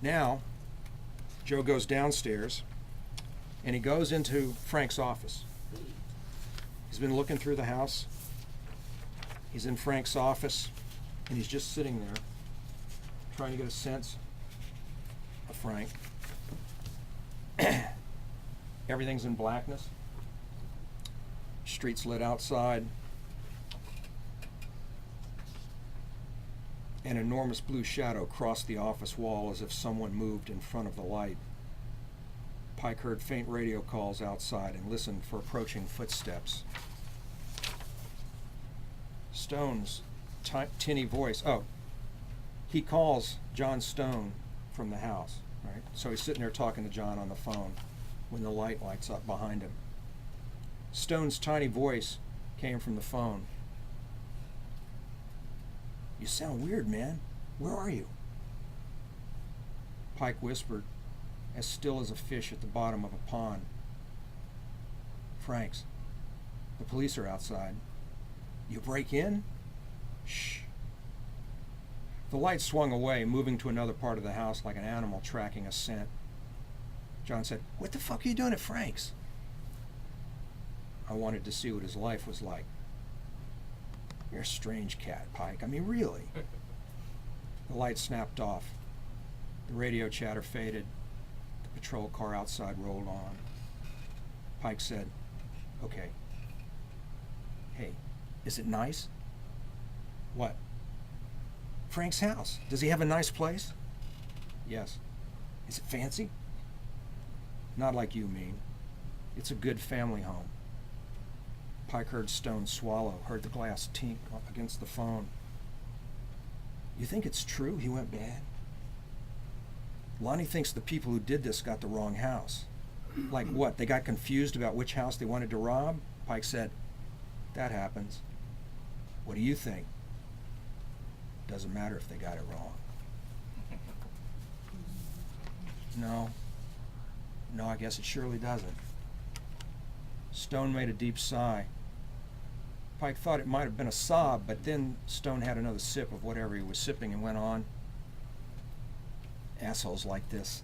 Now, Joe goes downstairs, and he goes into Frank's office. He's been looking through the house. He's in Frank's office, and he's just sitting there, trying to get a sense of Frank. Everything's in blackness. Street's lit outside. An enormous blue shadow crossed the office wall as if someone moved in front of the light. Pike heard faint radio calls outside and listened for approaching footsteps. Stone's tinny voice. Oh, he calls John Stone from the house, right? So he's sitting there talking to John on the phone when the light lights up behind him. Stone's tiny voice came from the phone. "You sound weird, man. Where are you?" Pike whispered, as still as a fish at the bottom of a pond. "Frank's. The police are outside." "You break in?" "Shh." The light swung away, moving to another part of the house like an animal tracking a scent. John said, "What the fuck are you doing at Frank's?" "I wanted to see what his life was like." "You're a strange cat, Pike. I mean, really." The light snapped off. The radio chatter faded. The patrol car outside rolled on. Pike said, "Okay. Hey, is it nice?" "What?" "Frank's house. Does he have a nice place?" "Yes." "Is it fancy?" "Not like you mean. It's a good family home." Pike heard Stone swallow, heard the glass tink against the phone. "You think it's true he went bad?" "Lonnie thinks the people who did this got the wrong house." "Like what? They got confused about which house they wanted to rob?" Pike said, "That happens. What do you think?" "Doesn't matter if they got it wrong." No, I guess it surely doesn't." Stone made a deep sigh. Pike thought it might have been a sob, but then Stone had another sip of whatever he was sipping and went on. "Assholes like this.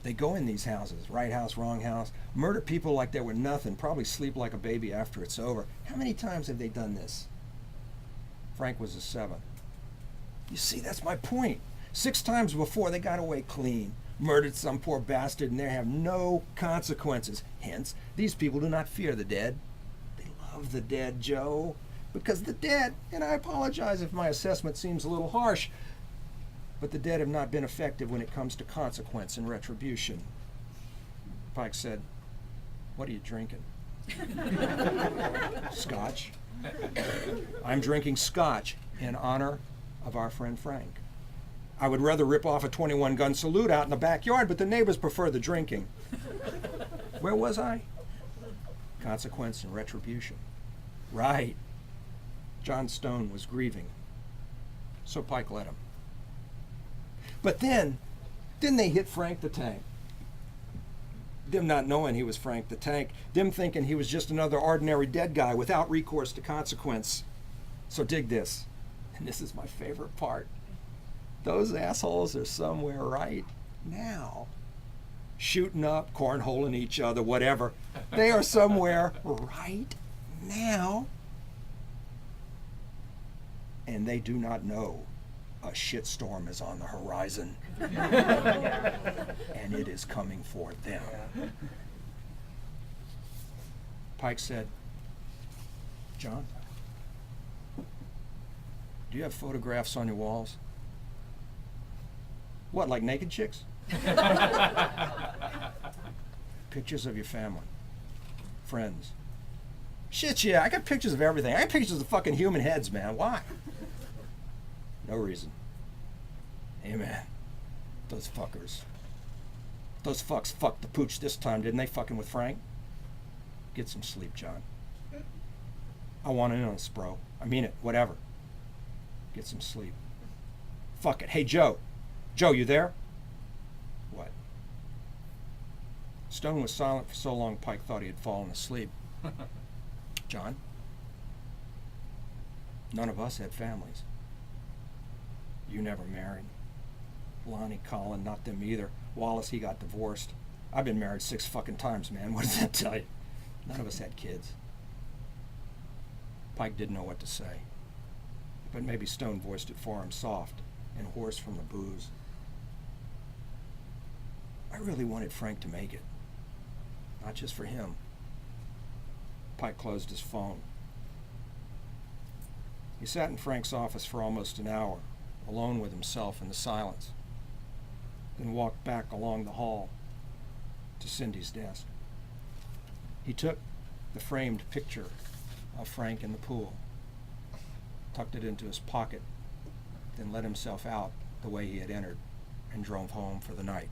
They go in these houses, right house, wrong house, murder people like they were nothing, probably sleep like a baby after it's over. How many times have they done this?" Frank was a 7. "You see, that's my point. 6 times before they got away clean. Murdered some poor bastard and they have no consequences. Hence, these people do not fear the dead. They love the dead, Joe. Because the dead, and I apologize if my assessment seems a little harsh, but the dead have not been effective when it comes to consequence and retribution." Pike said, "What are you drinking?" "Scotch. I'm drinking scotch in honor of our friend Frank. I would rather rip off a 21-gun salute out in the backyard, but the neighbors prefer the drinking." Where was I? Consequence and retribution. Right. John Stone was grieving, so Pike let him. But then they hit Frank the Tank. Them not knowing he was Frank the Tank, them thinking he was just another ordinary dead guy without recourse to consequence. So dig this, and this is my favorite part. Those assholes are somewhere right now, shooting up, cornholing each other, whatever. They are somewhere right now, and they do not know a shitstorm is on the horizon, and it is coming for them. Pike said, "John, do you have photographs on your walls?" "What, like naked chicks?" "Pictures of your family, friends." "Shit, yeah, I got pictures of everything. I got pictures of fucking human heads, man. Why?" "No reason." "Hey, man, those fuckers. Those fucks fucked the pooch this time, didn't they, fucking with Frank?" "Get some sleep, John. I want in on this, bro. I mean it, whatever. Get some sleep. Fuck it. Hey, Joe. Joe, you there?" "What?" Stone was silent for so long Pike thought he had fallen asleep. "John, none of us had families. You never married. Lonnie, Colin, not them either. Wallace, he got divorced. I've been married 6 fucking times, man. What does that tell you? None of us had kids. Pike didn't know what to say. But maybe Stone voiced it for him, soft and hoarse from the booze. I really wanted Frank to make it. Not just for him. Pike closed his phone. He sat in Frank's office for almost an hour, alone with himself in the silence, then walked back along the hall to Cindy's desk. He took the framed picture of Frank in the pool, tucked it into his pocket, then let himself out the way he had entered and drove home for the night.